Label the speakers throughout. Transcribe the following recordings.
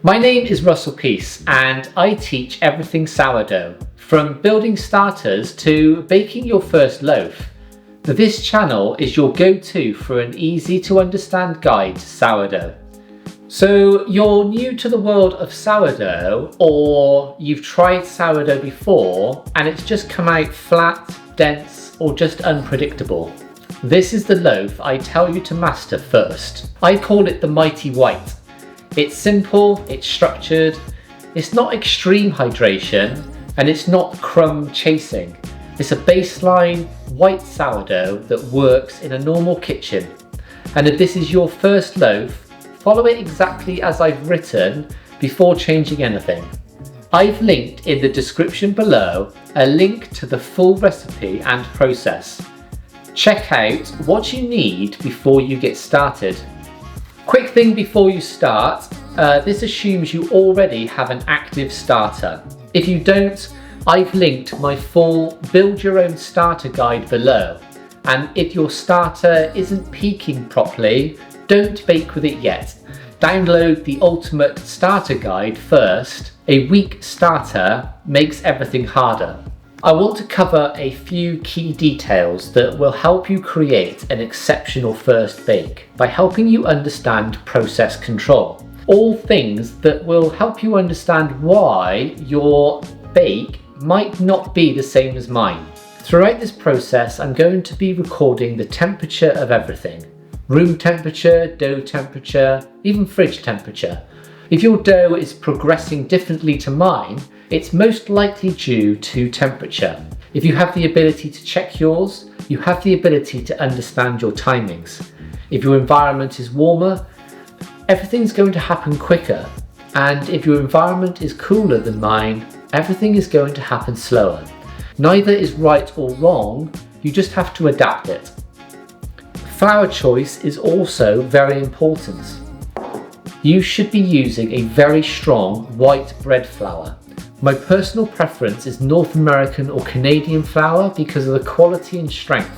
Speaker 1: My name is Russell Peace and I teach everything sourdough, from building starters to baking your first loaf. This channel is your go-to for an easy to understand guide to sourdough. So you're new to the world of sourdough, or you've tried sourdough before and it's just come out flat, dense or just unpredictable. This is the loaf I tell you to master first. I call it the Mighty White. It's simple, it's structured, it's not extreme hydration, and it's not crumb chasing. It's a baseline white sourdough that works in a normal kitchen. And if this is your first loaf, follow it exactly as I've written before changing anything. I've linked in the description below a link to the full recipe and process. Check out what you need before you get started. Quick thing before you start, this assumes you already have an active starter. If you don't, I've linked my full build your own starter guide below. And if your starter isn't peaking properly, don't bake with it yet. Download the ultimate starter guide first. A weak starter makes everything harder. I want to cover a few key details that will help you create an exceptional first bake by helping you understand process control. All things that will help you understand why your bake might not be the same as mine. Throughout this process, I'm going to be recording the temperature of everything. Room temperature, dough temperature, even fridge temperature. If your dough is progressing differently to mine, it's most likely due to temperature. If you have the ability to check yours, you have the ability to understand your timings. If your environment is warmer, everything's going to happen quicker. And if your environment is cooler than mine, everything is going to happen slower. Neither is right or wrong, you just have to adapt it. Flour choice is also very important. You should be using a very strong white bread flour. My personal preference is North American or Canadian flour because of the quality and strength.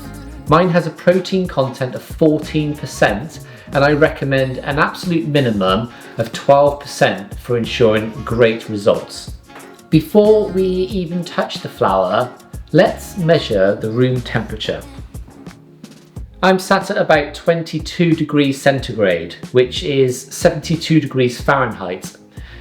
Speaker 1: Mine has a protein content of 14%, and I recommend an absolute minimum of 12% for ensuring great results. Before we even touch the flour, let's measure the room temperature. I'm sat at about 22 degrees centigrade, which is 72 degrees Fahrenheit.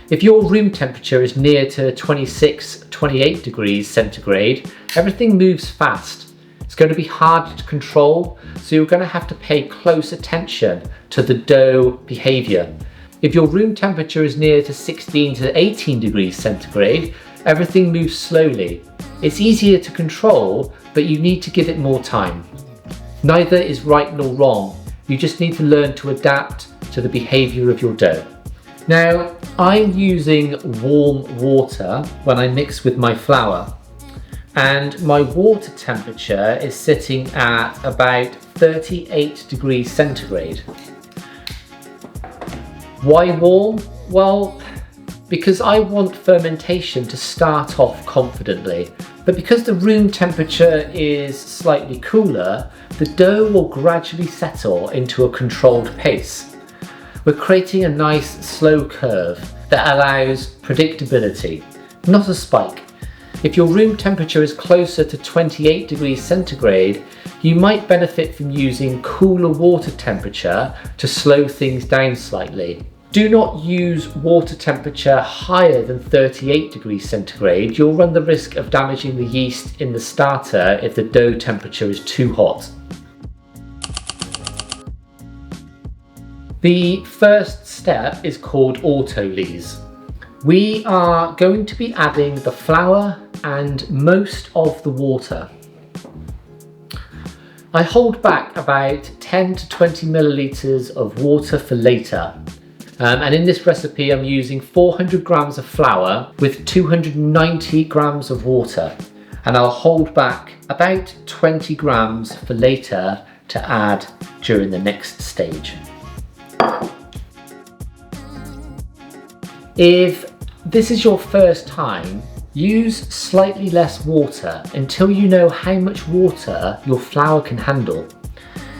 Speaker 1: If your room temperature is near to 26-28 degrees centigrade, everything moves fast. It's going to be hard to control, so you're going to have to pay close attention to the dough behaviour. If your room temperature is near to 16-18 degrees centigrade, everything moves slowly. It's easier to control, but you need to give it more time. Neither is right nor wrong. You just need to learn to adapt to the behaviour of your dough. Now, I'm using warm water when I mix with my flour, and my water temperature is sitting at about 38 degrees centigrade. Why warm? Well, because I want fermentation to start off confidently, but because the room temperature is slightly cooler, the dough will gradually settle into a controlled pace. We're creating a nice slow curve that allows predictability, not a spike. If your room temperature is closer to 28 degrees centigrade, you might benefit from using cooler water temperature to slow things down slightly. Do not use water temperature higher than 38 degrees centigrade. You'll run the risk of damaging the yeast in the starter if the dough temperature is too hot. The first step is called Autolyse. We are going to be adding the flour and most of the water. I hold back about 10 to 20 millilitres of water for later. And in this recipe I'm using 400 grams of flour with 290 grams of water. And I'll hold back about 20 grams for later to add during the next stage. If this is your first time, use slightly less water until you know how much water your flour can handle.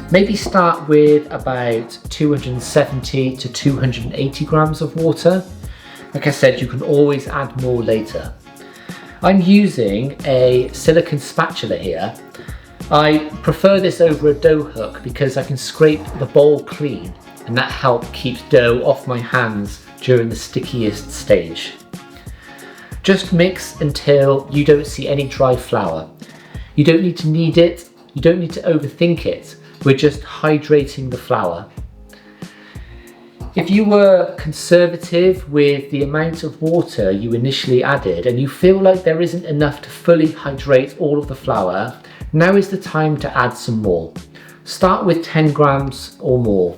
Speaker 1: Maybe start with about 270 to 280 grams of water Like I said, you can always add more later. I'm using a silicone spatula here. I prefer this over a dough hook because I can scrape the bowl clean, and that helps keep dough off my hands during the stickiest stage. Just mix until you don't see any dry flour. You don't need to knead it, you don't need to overthink it. We're just hydrating the flour. If you were conservative with the amount of water you initially added and you feel like there isn't enough to fully hydrate all of the flour, now is the time to add some more. Start with 10 grams or more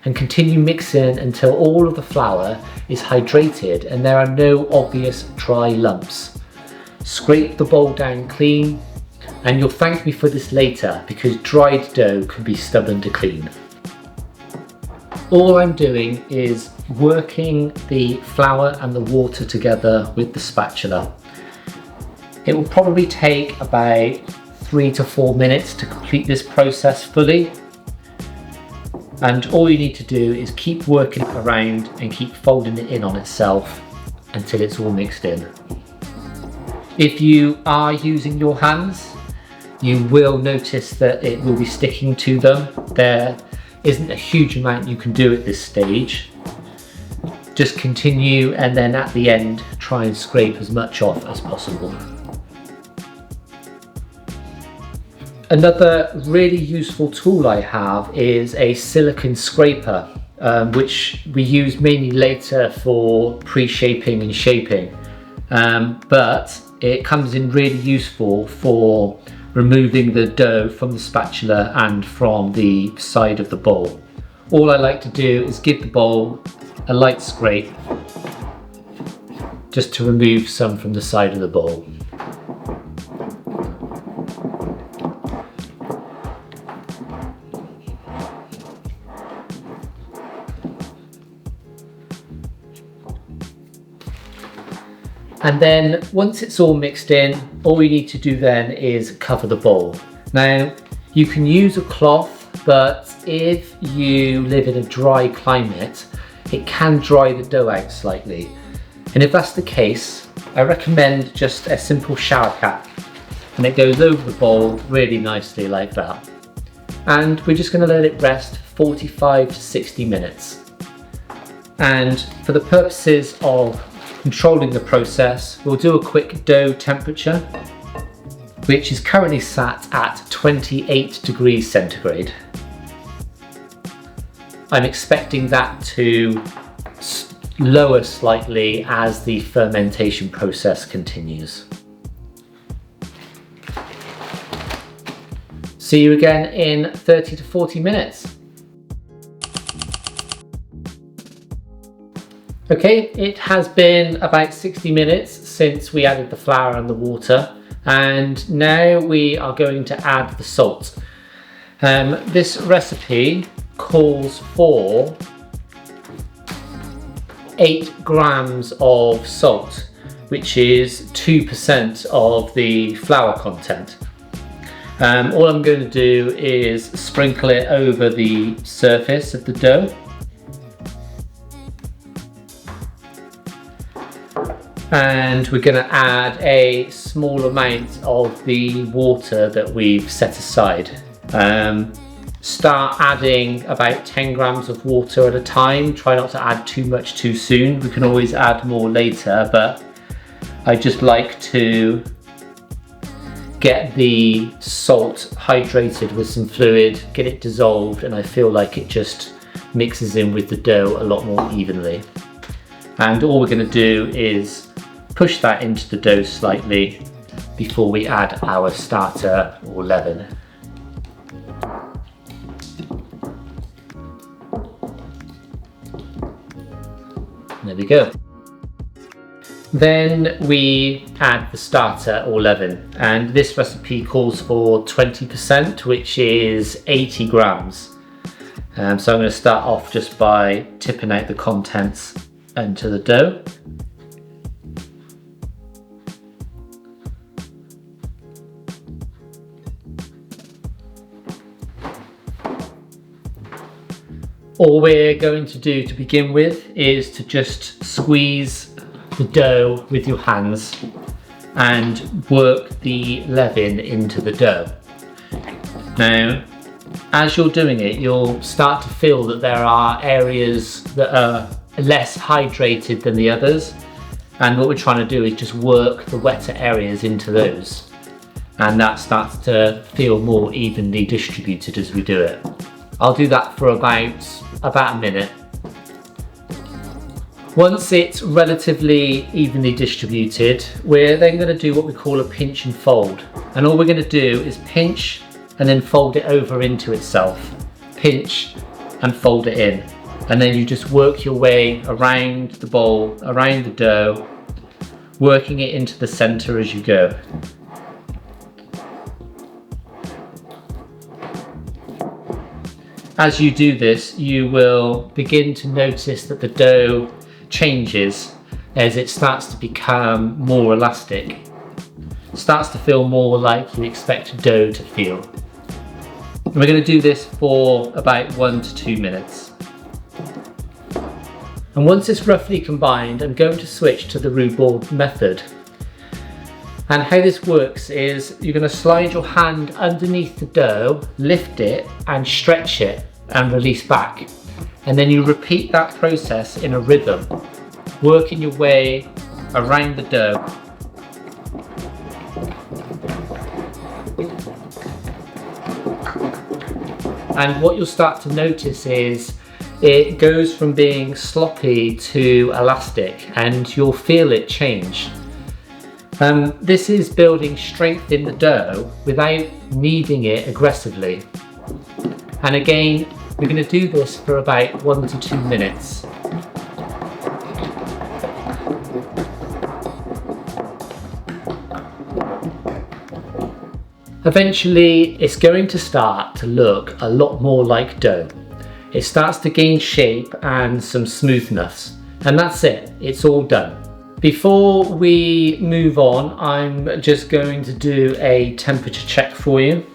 Speaker 1: and continue mixing until all of the flour is hydrated and there are no obvious dry lumps. Scrape the bowl down clean, and you'll thank me for this later because dried dough can be stubborn to clean. All I'm doing is working the flour and the water together with the spatula. It will probably take about 3 to 4 minutes to complete this process fully. And all you need to do is keep working it around and keep folding it in on itself until it's all mixed in. If you are using your hands, you will notice that it will be sticking to them. There isn't a huge amount you can do at this stage. Just continue, and then at the end try and scrape as much off as possible. Another really useful tool I have is a silicone scraper, which we use mainly later for pre-shaping and shaping, but it comes in really useful for removing the dough from the spatula and from the side of the bowl. All I like to do is give the bowl a light scrape just to remove some from the side of the bowl. And then once it's all mixed in, all you need to do then is cover the bowl. Now, you can use a cloth, but if you live in a dry climate, it can dry the dough out slightly. And if that's the case, I recommend just a simple shower cap, and it goes over the bowl really nicely like that. And we're just going to let it rest 45 to 60 minutes. And for the purposes of controlling the process, we'll do a quick dough temperature, which is currently sat at 28 degrees centigrade. I'm expecting that to lower slightly as the fermentation process continues. See you again in 30 to 40 minutes. Okay, it has been about 60 minutes since we added the flour and the water, and now we are going to add the salt. This recipe calls for 8 grams of salt, which is 2% of the flour content. All I'm going to do is sprinkle it over the surface of the dough. And we're going to add a small amount of the water that we've set aside. Start adding about 10 grams of water at a time. Try not to add too much too soon. We can always add more later, but I just like to get the salt hydrated with some fluid, get it dissolved, and I feel like it just mixes in with the dough a lot more evenly. And all we're going to do is push that into the dough slightly before we add our starter or leaven. There we go. Then we add the starter or leaven, and this recipe calls for 20%, which is 80 grams. So I'm going to start off just by tipping out the contents into the dough. All we're going to do to begin with is to just squeeze the dough with your hands and work the leaven into the dough. Now, as you're doing it, you'll start to feel that there are areas that are less hydrated than the others. And what we're trying to do is just work the wetter areas into those. And that starts to feel more evenly distributed as we do it. I'll do that for about a minute. Once it's relatively evenly distributed, we're then going to do what we call a pinch and fold. And all we're going to do is pinch and then fold it over into itself. Pinch and fold it in. And then you just work your way around the bowl, around the dough, working it into the center as you go. As you do this, you will begin to notice that the dough changes as it starts to become more elastic. It starts to feel more like you expect dough to feel. And we're going to do this for about 1 to 2 minutes. And once it's roughly combined, I'm going to switch to the roux ball method. And how this works is you're going to slide your hand underneath the dough, lift it and stretch it and release back. And then you repeat that process in a rhythm, working your way around the dough. And what you'll start to notice is it goes from being sloppy to elastic, and you'll feel it change. This is building strength in the dough without kneading it aggressively. And again, we're going to do this for about 1 to 2 minutes. Eventually, it's going to start to look a lot more like dough. It starts to gain shape and some smoothness. And that's it, it's all done. Before we move on, I'm just going to do a temperature check for you.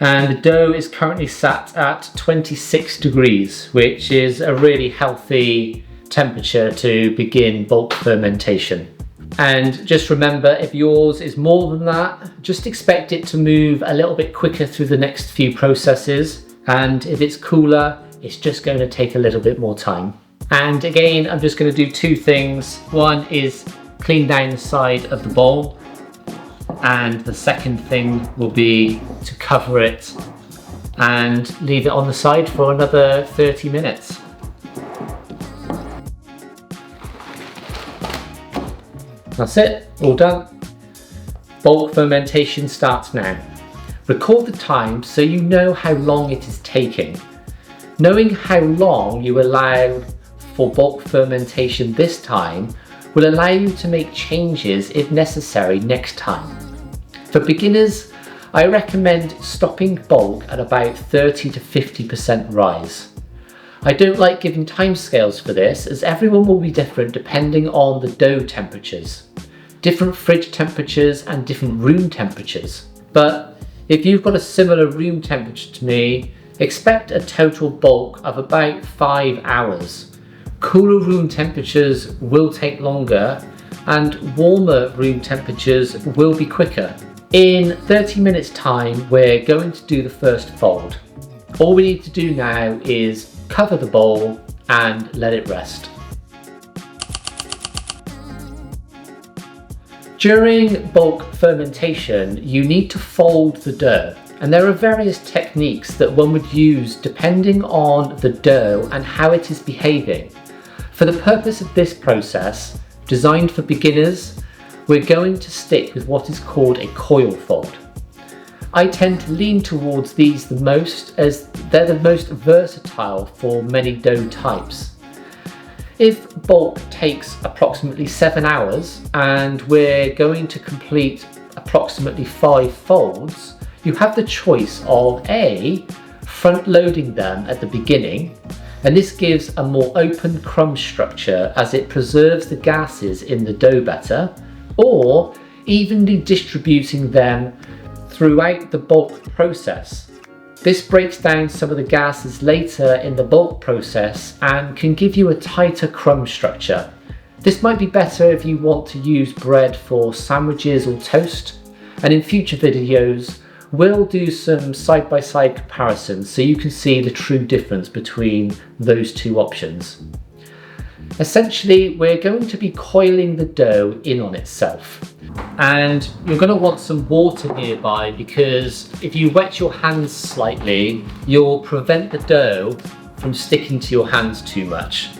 Speaker 1: And the dough is currently sat at 26 degrees, which is a really healthy temperature to begin bulk fermentation. And just remember, if yours is more than that, just expect it to move a little bit quicker through the next few processes. And if it's cooler, it's just going to take a little bit more time. And again, I'm just going to do 2 things. One is clean down the side of the bowl. And the second thing will be to cover it and leave it on the side for another 30 minutes. That's it, all done. Bulk fermentation starts now. Record the time so you know how long it is taking. Knowing how long you allow for bulk fermentation this time will allow you to make changes if necessary next time. For beginners, I recommend stopping bulk at about 30 to 50% rise. I don't like giving timescales for this, as everyone will be different depending on the dough temperatures, different fridge temperatures and different room temperatures. But if you've got a similar room temperature to me, expect a total bulk of about 5 hours. Cooler room temperatures will take longer and warmer room temperatures will be quicker. In 30 minutes time, we're going to do the first fold. All we need to do now is cover the bowl and let it rest. During bulk fermentation, you need to fold the dough, and there are various techniques that one would use depending on the dough and how it is behaving. For the purpose of this process, designed for beginners, we're going to stick with what is called a coil fold. I tend to lean towards these the most, as they're the most versatile for many dough types. If bulk takes approximately 7 hours and we're going to complete approximately 5 folds, you have the choice of A, front loading them at the beginning, and this gives a more open crumb structure as it preserves the gases in the dough better, or evenly distributing them throughout the bulk process. This breaks down some of the gases later in the bulk process and can give you a tighter crumb structure. This might be better if you want to use bread for sandwiches or toast, and in future videos we'll do some side-by-side comparisons so you can see the true difference between those two options. Essentially, we're going to be coiling the dough in on itself, and you're going to want some water nearby because if you wet your hands slightly, you'll prevent the dough from sticking to your hands too much.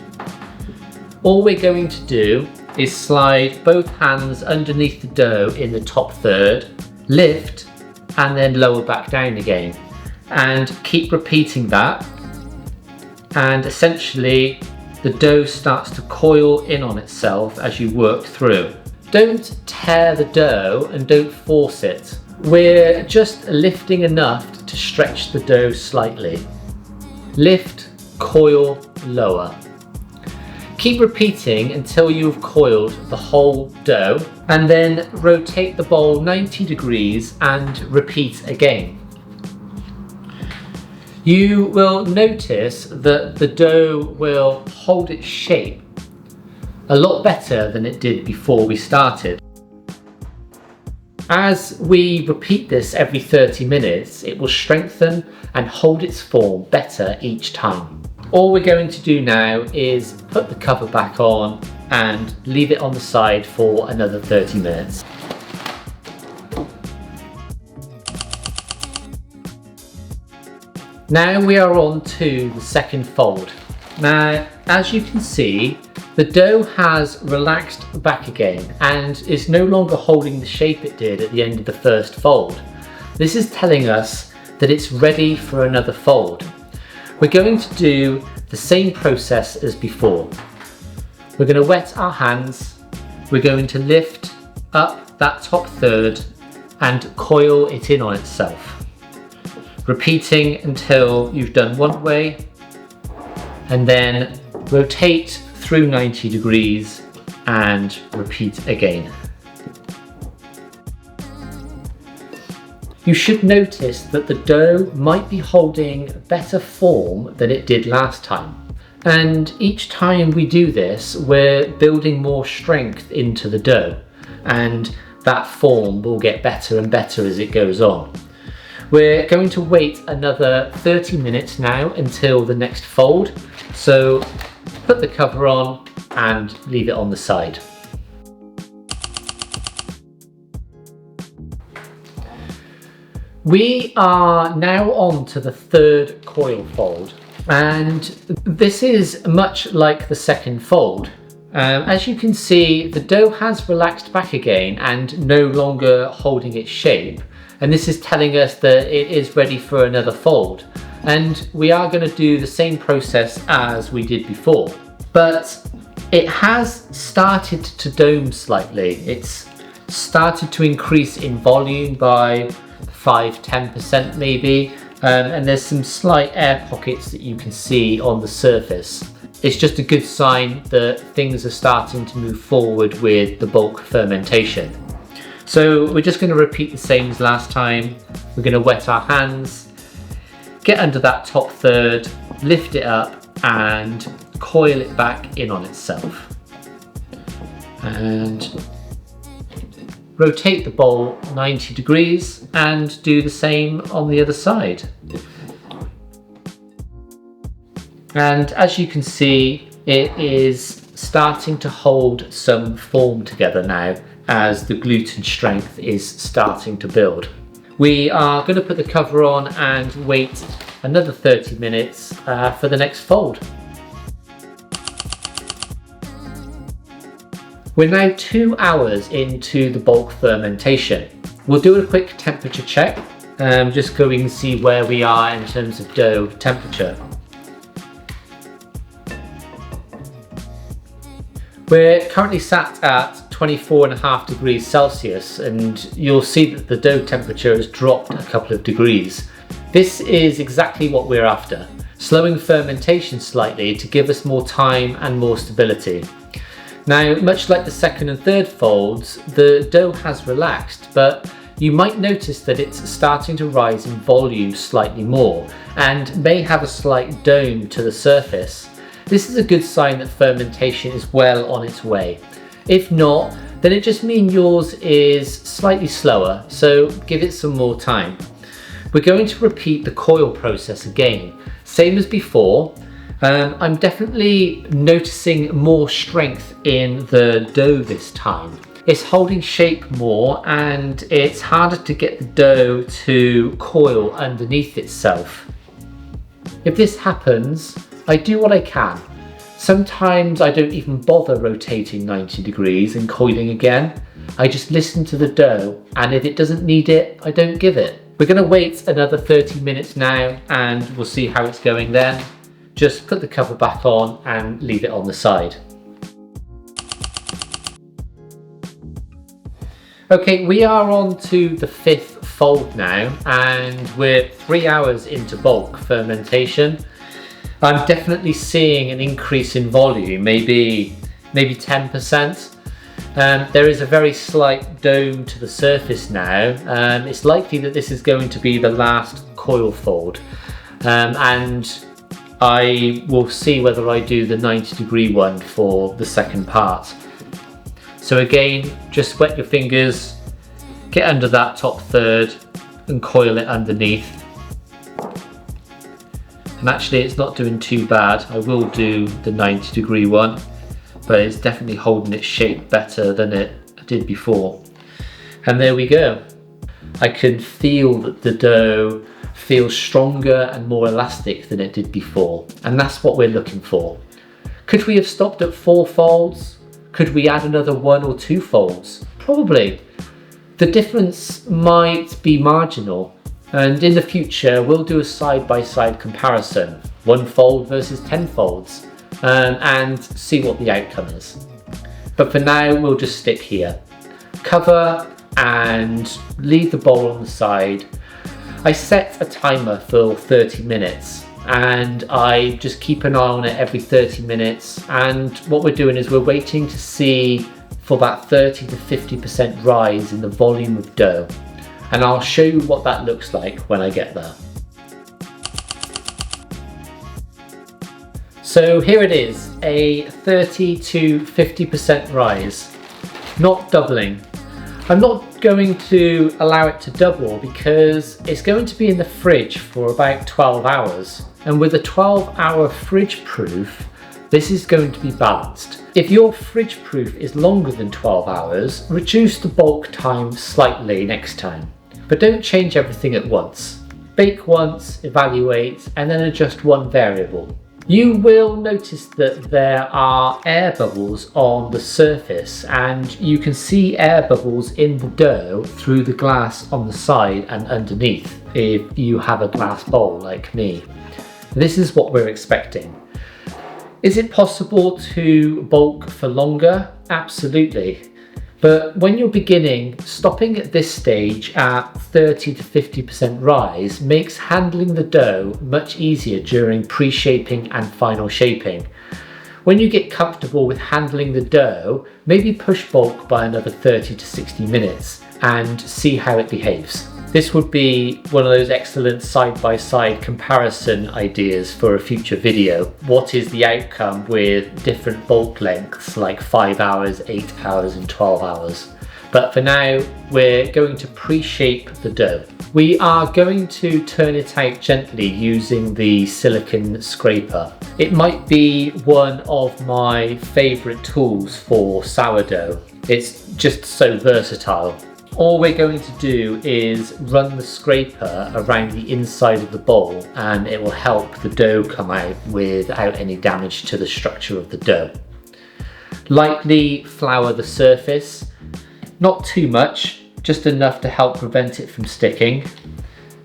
Speaker 1: All we're going to do is slide both hands underneath the dough in the top third, lift, and then lower back down again, and keep repeating that, and essentially the dough starts to coil in on itself as you work through. Don't tear the dough and don't force it. We're just lifting enough to stretch the dough slightly. Lift, coil, lower. Keep repeating until you've coiled the whole dough, and then rotate the bowl 90 degrees and repeat again. You will notice that the dough will hold its shape a lot better than it did before we started. As we repeat this every 30 minutes, it will strengthen and hold its form better each time. All we're going to do now is put the cover back on and leave it on the side for another 30 minutes. Now we are on to the second fold. Now, as you can see, the dough has relaxed back again and is no longer holding the shape it did at the end of the first fold. This is telling us that it's ready for another fold. We're going to do the same process as before. We're going to wet our hands, we're going to lift up that top third and coil it in on itself, repeating until you've done one way, and then rotate through 90 degrees and repeat again. You should notice that the dough might be holding better form than it did last time. And each time we do this, we're building more strength into the dough, and that form will get better and better as it goes on. We're going to wait another 30 minutes now until the next fold. So put the cover on and leave it on the side. We are now on to the third coil fold, and this is much like the second fold. As you can see, the dough has relaxed back again and no longer holding its shape, and this is telling us that it is ready for another fold. And we are going to do the same process as we did before, but it has started to dome slightly. It's started to increase in volume by 5-10% maybe, and there's some slight air pockets that you can see on the surface. It's just a good sign that things are starting to move forward with the bulk fermentation. So we're just going to repeat the same as last time. We're going to wet our hands, get under that top third, lift it up and coil it back in on itself. And rotate the bowl 90 degrees and do the same on the other side. And as you can see, it is starting to hold some form together now as the gluten strength is starting to build. We are going to put the cover on and wait another 30 minutes for the next fold. We're now 2 hours into the bulk fermentation. We'll do a quick temperature check, just going to see where we are in terms of dough temperature. We're currently sat at 24.5 degrees Celsius, and you'll see that the dough temperature has dropped a couple of degrees. This is exactly what we're after, slowing fermentation slightly to give us more time and more stability. Now, much like the second and third folds, the dough has relaxed, but you might notice that it's starting to rise in volume slightly more and may have a slight dome to the surface. This is a good sign that fermentation is well on its way. If not, then it just means yours is slightly slower, so give it some more time. We're going to repeat the coil process again, same as before. I'm definitely noticing more strength in the dough this time. It's holding shape more and it's harder to get the dough to coil underneath itself. If this happens, I do what I can. Sometimes I don't even bother rotating 90 degrees and coiling again. I just listen to the dough, and if it doesn't need it, I don't give it. We're going to wait another 30 minutes now and we'll see how it's going then. Just put the cover back on and leave it on the side. Okay, we are on to the 5th fold now and we're 3 hours into bulk fermentation. I'm definitely seeing an increase in volume, maybe 10%. There is a very slight dome to the surface now. It's likely that this is going to be the last coil fold, and I will see whether I do the 90-degree one for the second part. So again, just wet your fingers, get under that top third and coil it underneath. And actually it's not doing too bad. I will do the 90-degree one, but it's definitely holding its shape better than it did before. And there we go. I can feel that the dough feels stronger and more elastic than it did before, and that's what we're looking for. Could we have stopped at 4 folds? Could we add another 1 or 2 folds? Probably. The difference might be marginal, and in the future we'll do a side-by-side comparison, 1 fold versus 10 folds, and see what the outcome is. But for now we'll just stick here. Cover and leave the bowl on the side. I set a timer for 30 minutes and I just keep an eye on it every 30 minutes, and what we're doing is we're waiting to see for that 30 to 50% rise in the volume of dough, and I'll show you what that looks like when I get there. So here it is, a 30 to 50% rise, not doubling. I'm not going to allow it to double because it's going to be in the fridge for about 12 hours. And with a 12-hour fridge proof, this is going to be balanced. If your fridge proof is longer than 12 hours, reduce the bulk time slightly next time. But don't change everything at once. Bake once, evaluate, and then adjust one variable. You will notice that there are air bubbles on the surface, and you can see air bubbles in the dough through the glass on the side and underneath if you have a glass bowl like me. This is what we're expecting. Is it possible to bulk for longer? Absolutely. But when you're beginning, stopping at this stage at 30 to 50% rise makes handling the dough much easier during pre-shaping and final shaping. When you get comfortable with handling the dough, maybe push bulk by another 30 to 60 minutes and see how it behaves. This would be one of those excellent side-by-side comparison ideas for a future video. What is the outcome with different bulk lengths like 5 hours, 8 hours and 12 hours? But for now, we're going to pre-shape the dough. We are going to turn it out gently using the silicone scraper. It might be one of my favourite tools for sourdough. It's just so versatile. All we're going to do is run the scraper around the inside of the bowl, and it will help the dough come out without any damage to the structure of the dough. Lightly flour the surface, not too much, just enough to help prevent it from sticking.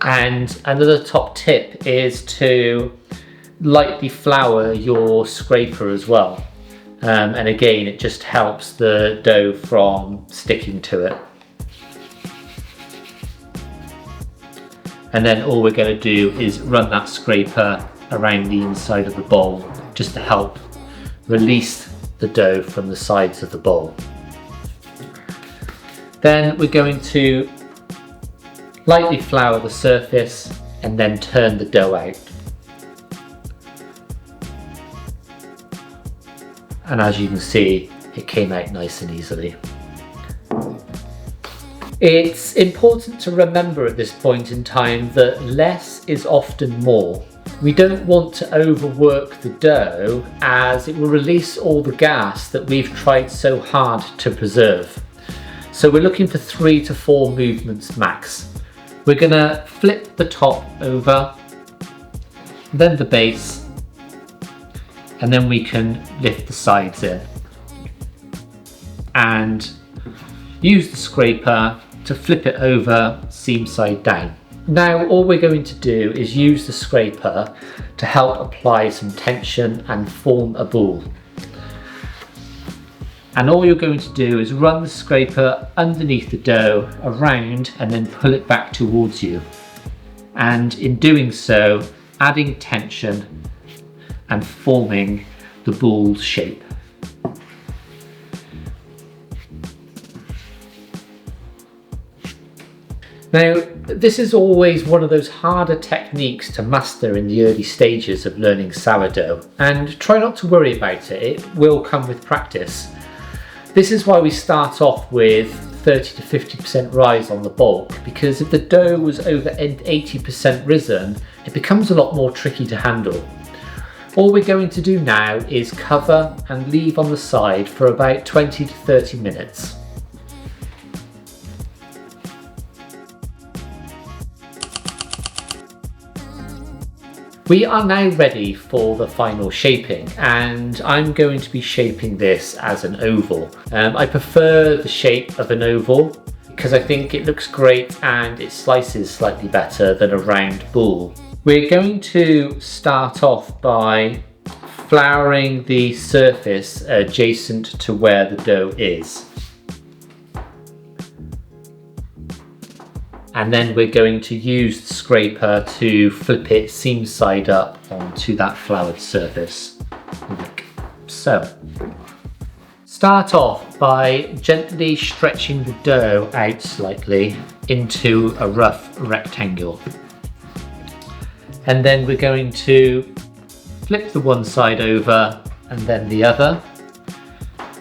Speaker 1: And another top tip is to lightly flour your scraper as well. And again, it just helps the dough from sticking to it. And then all we're going to do is run that scraper around the inside of the bowl just to help release the dough from the sides of the bowl. Then we're going to Lightly flour the surface and then turn the dough out. And as you can see, it came out nice and easily. It's important to remember at this point in time that less is often more. We don't want to overwork the dough as it will release all the gas that we've tried so hard to preserve. So we're looking for 3 to 4 movements max. We're going to flip the top over, then the base, and then we can lift the sides in and use the scraper to flip it over seam side down. Now all we're going to do is use the scraper to help apply some tension and form a ball. And all you're going to do is run the scraper underneath the dough, around, and then pull it back towards you. And in doing so, adding tension and forming the ball shape. Now, this is always one of those harder techniques to master in the early stages of learning sourdough, and try not to worry about it, it will come with practice. This is why we start off with 30 to 50% rise on the bulk, because if the dough was over 80% risen, it becomes a lot more tricky to handle. All we're going to do now is cover and leave on the side for about 20 to 30 minutes. We are now ready for the final shaping, and I'm going to be shaping this as an oval. I prefer the shape of an oval because I think it looks great and it slices slightly better than a round ball. We're going to start off by flouring the surface adjacent to where the dough is. And then we're going to use the scraper to flip it seam side up onto that floured surface, like so. Start off by gently stretching the dough out slightly into a rough rectangle. And then we're going to flip the one side over and then the other.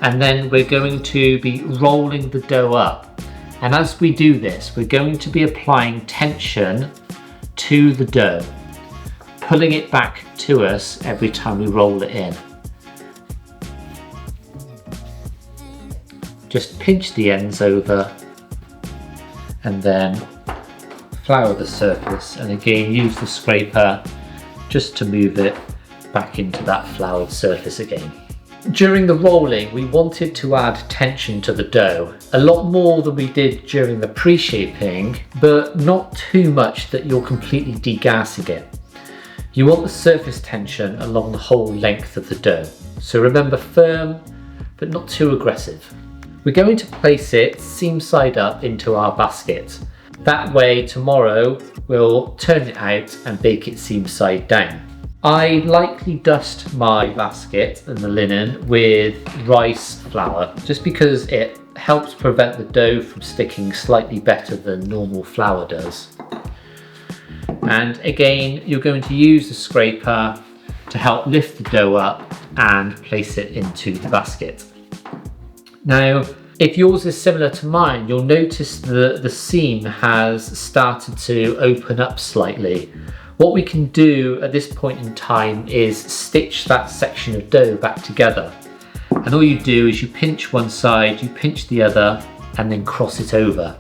Speaker 1: And then we're going to be rolling the dough up. And as we do this, we're going to be applying tension to the dough, pulling it back to us every time we roll it in. Just pinch the ends over and then flour the surface, and again use the scraper just to move it back into that floured surface again. During the rolling, we wanted to add tension to the dough, a lot more than we did during the pre-shaping, but not too much that you're completely degassing it. You want the surface tension along the whole length of the dough, so remember firm but not too aggressive. We're going to place it seam side up into our basket. That way tomorrow we'll turn it out and bake it seam side down. I lightly dust my basket and the linen with rice flour, just because it helps prevent the dough from sticking slightly better than normal flour does. And again, you're going to use the scraper to help lift the dough up and place it into the basket. Now, if yours is similar to mine, you'll notice that the seam has started to open up slightly. What we can do at this point in time is stitch that section of dough back together. And all you do is you pinch one side, you pinch the other, and then cross it over,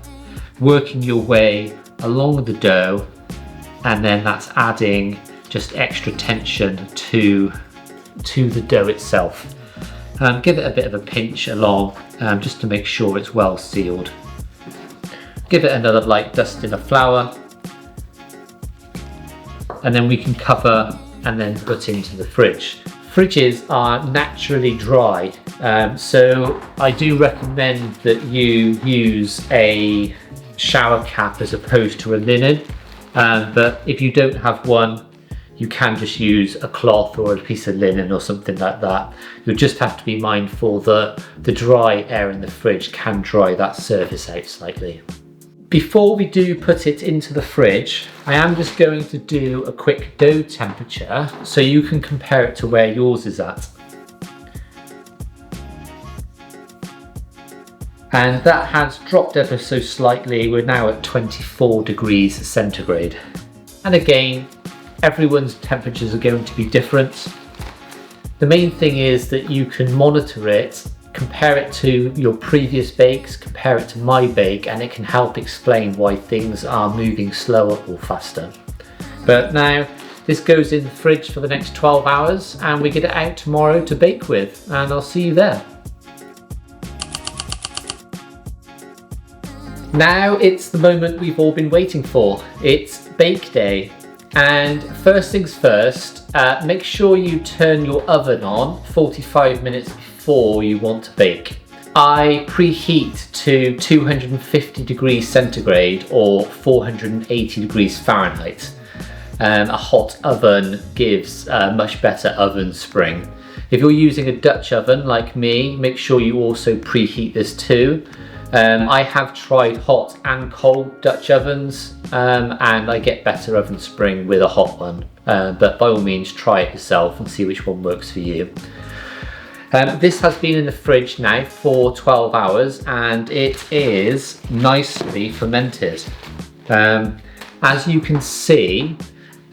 Speaker 1: working your way along the dough, and then that's adding just extra tension to the dough itself. Give it a bit of a pinch along just to make sure it's well sealed. Give it another light dusting of flour, and then we can cover and then put into the fridge. Fridges are naturally dry, so I do recommend that you use a shower cap as opposed to a linen, but if you don't have one, you can just use a cloth or a piece of linen or something like that. You'll just have to be mindful that the dry air in the fridge can dry that surface out slightly. Before we do put it into the fridge, I am just going to do a quick dough temperature so you can compare it to where yours is at. And that has dropped ever so slightly. We're now at 24 degrees centigrade. And again, everyone's temperatures are going to be different. The main thing is that you can monitor it, compare it to your previous bakes, compare it to my bake, and it can help explain why things are moving slower or faster. But now this goes in the fridge for the next 12 hours and we get it out tomorrow to bake with, and I'll see you there. Now it's the moment we've all been waiting for. It's bake day. And first things first, make sure you turn your oven on 45 minutes before you want to bake. I preheat to 250 degrees centigrade or 480 degrees Fahrenheit. A hot oven gives a much better oven spring. If you're using a Dutch oven like me, make sure you also preheat this too. I have tried hot and cold Dutch ovens and I get better oven spring with a hot one, but by all means try it yourself and see which one works for you. This has been in the fridge now for 12 hours and it is nicely fermented. As you can see,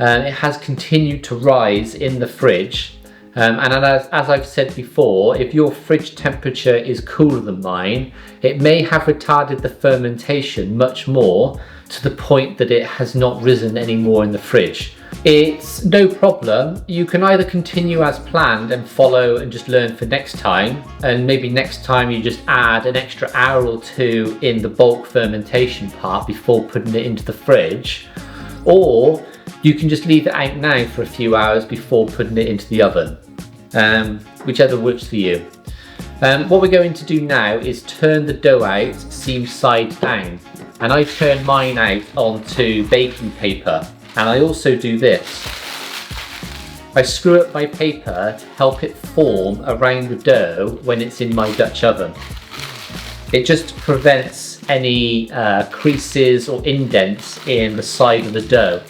Speaker 1: it has continued to rise in the fridge. And as I've said before, if your fridge temperature is cooler than mine, it may have retarded the fermentation much more to the point that it has not risen anymore in the fridge. It's no problem. You can either continue as planned and follow and just learn for next time, and maybe next time you just add an extra hour or two in the bulk fermentation part before putting it into the fridge, or you can just leave it out now for a few hours before putting it into the oven. Whichever works for you. What we're going to do now is turn the dough out seam side down, and I turn mine out onto baking paper, and I also do this. I screw up my paper to help it form around the dough when it's in my Dutch oven. It just prevents any creases or indents in the side of the dough.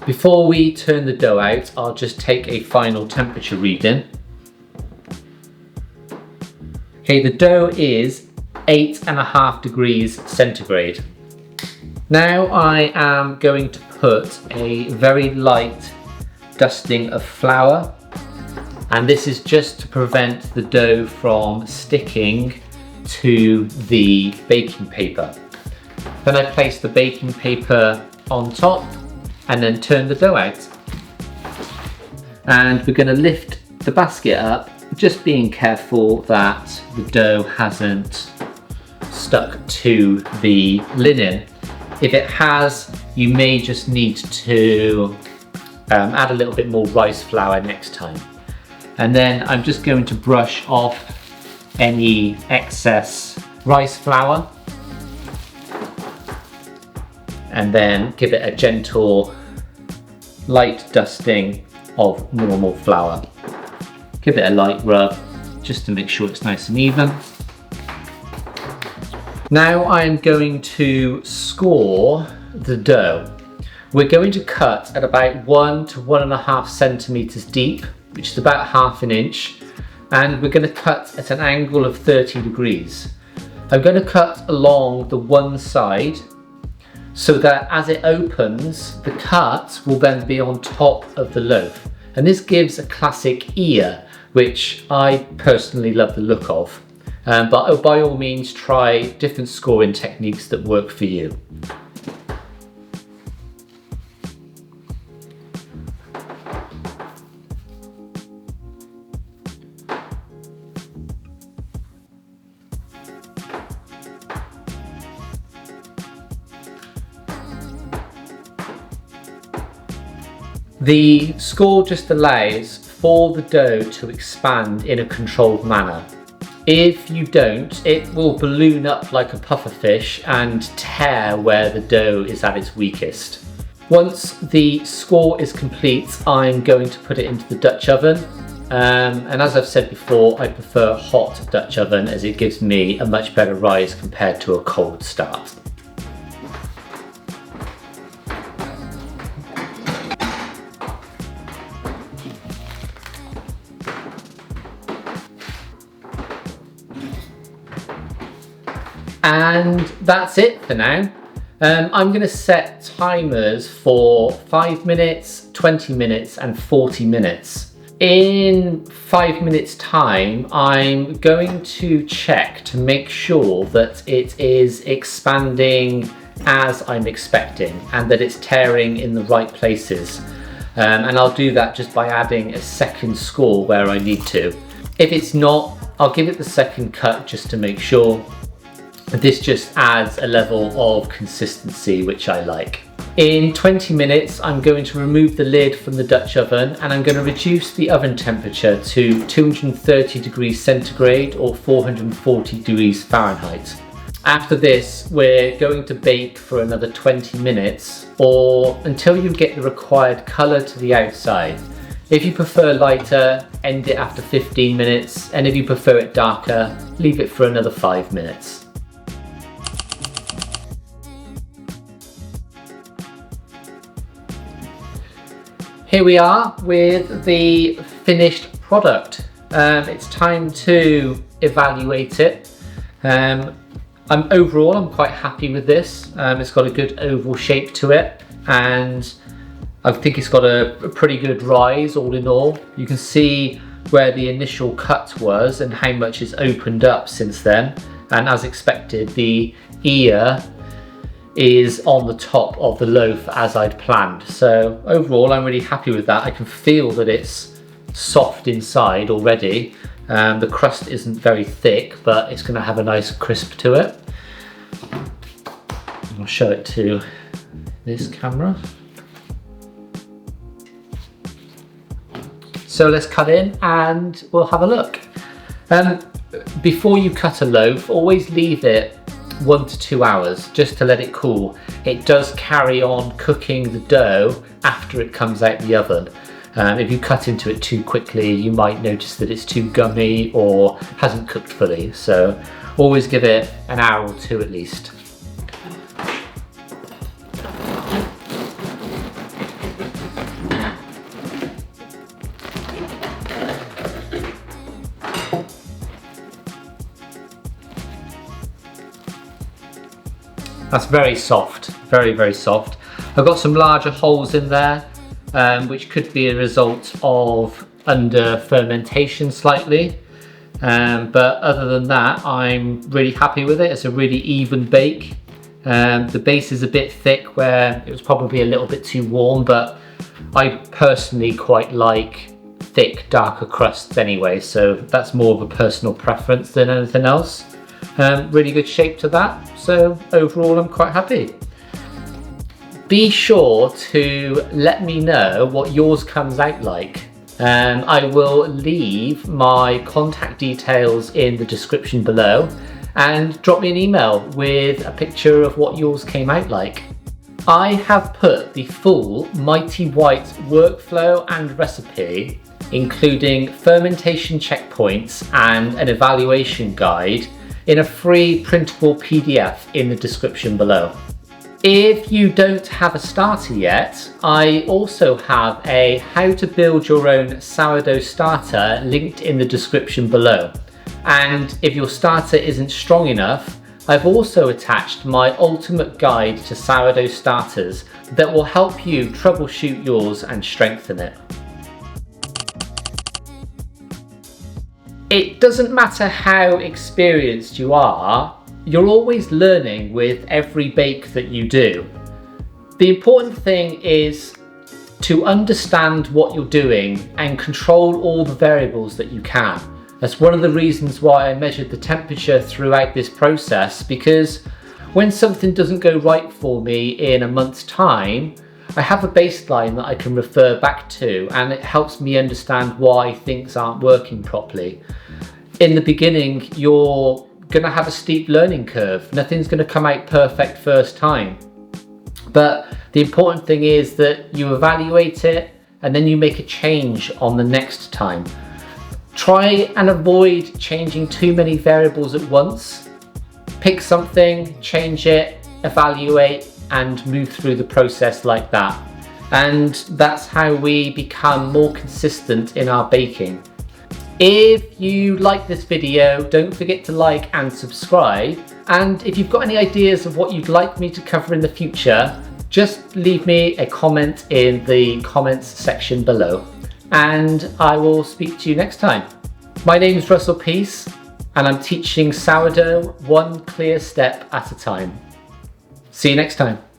Speaker 1: Before we turn the dough out, I'll just take a final temperature reading. Okay, the dough is 8.5 degrees centigrade. Now I am going to put a very light dusting of flour, and this is just to prevent the dough from sticking to the baking paper. Then I place the baking paper on top and then turn the dough out. And we're going to lift the basket up, just being careful that the dough hasn't stuck to the linen. If it has, you may just need to add a little bit more rice flour next time. And then I'm just going to brush off any excess rice flour and then give it a gentle light dusting of normal flour. Give it a light rub just to make sure it's nice and even. Now I'm going to score the dough. We're going to cut at about 1 to 1.5 centimeters deep, which is about ½ inch, and we're going to cut at an angle of 30 degrees. I'm going to cut along the one side so that as it opens, the cut will then be on top of the loaf. And this gives a classic ear, which I personally love the look of. But by all means, try different scoring techniques that work for you. The score just allows for the dough to expand in a controlled manner. If you don't, it will balloon up like a pufferfish and tear where the dough is at its weakest. Once the score is complete, I'm going to put it into the Dutch oven. And as I've said before, I prefer a hot Dutch oven as it gives me a much better rise compared to a cold start. And that's it for now. I'm going to set timers for 5 minutes, 20 minutes and 40 minutes. In 5 minutes time, I'm going to check to make sure that it is expanding as I'm expecting and that it's tearing in the right places. And I'll do that just by adding a second score where I need to. If it's not, I'll give it the second cut just to make sure. This just adds a level of consistency which I like. In 20 minutes I'm going to remove the lid from the Dutch oven and I'm going to reduce the oven temperature to 230 degrees centigrade or 440 degrees Fahrenheit. After this we're going to bake for another 20 minutes or until you get the required colour to the outside. If you prefer lighter, end it after 15 minutes, and if you prefer it darker, leave it for another 5 minutes. Here we are with the finished product. It's time to evaluate it. Overall, I'm quite happy with this. It's got a good oval shape to it, and I think it's got a pretty good rise all in all. You can see where the initial cut was and how much it's opened up since then. And as expected, the ear is on the top of the loaf as I'd planned. So overall, I'm really happy with that. I can feel that it's soft inside already. The crust isn't very thick, but it's going to have a nice crisp to it. I'll show it to this camera. So let's cut in and we'll have a look. Before you cut a loaf, always leave it 1 to 2 hours just to let it cool. It does carry on cooking the dough after it comes out the oven. If you cut into it too quickly, you might notice that it's too gummy or hasn't cooked fully. So always give it an hour or two at least. That's very soft, very, very soft. I've got some larger holes in there, which could be a result of under fermentation slightly. But other than that, I'm really happy with it. It's a really even bake. The base is a bit thick where it was probably a little bit too warm, but I personally quite like thick, darker crusts anyway, so that's more of a personal preference than anything else. Really good shape to that, so overall I'm quite happy. Be sure to let me know what yours comes out like. I will leave my contact details in the description below and drop me an email with a picture of what yours came out like. I have put the full Mighty White workflow and recipe, including fermentation checkpoints and an evaluation guide, in a free printable PDF in the description below. If you don't have a starter yet, I also have a how to build your own sourdough starter linked in the description below. And if your starter isn't strong enough, I've also attached my ultimate guide to sourdough starters that will help you troubleshoot yours and strengthen it. It doesn't matter how experienced you are, you're always learning with every bake that you do. The important thing is to understand what you're doing and control all the variables that you can. That's one of the reasons why I measured the temperature throughout this process, because when something doesn't go right for me in a month's time, I have a baseline that I can refer back to, and it helps me understand why things aren't working properly. In the beginning, you're going to have a steep learning curve. Nothing's going to come out perfect first time. But the important thing is that you evaluate it and then you make a change on the next time. Try and avoid changing too many variables at once. Pick something, change it, evaluate, and move through the process like that. And that's how we become more consistent in our baking. If you like this video, don't forget to like and subscribe. And if you've got any ideas of what you'd like me to cover in the future, just leave me a comment in the comments section below. And I will speak to you next time. My name is Russell Peace, and I'm teaching sourdough one clear step at a time. See you next time.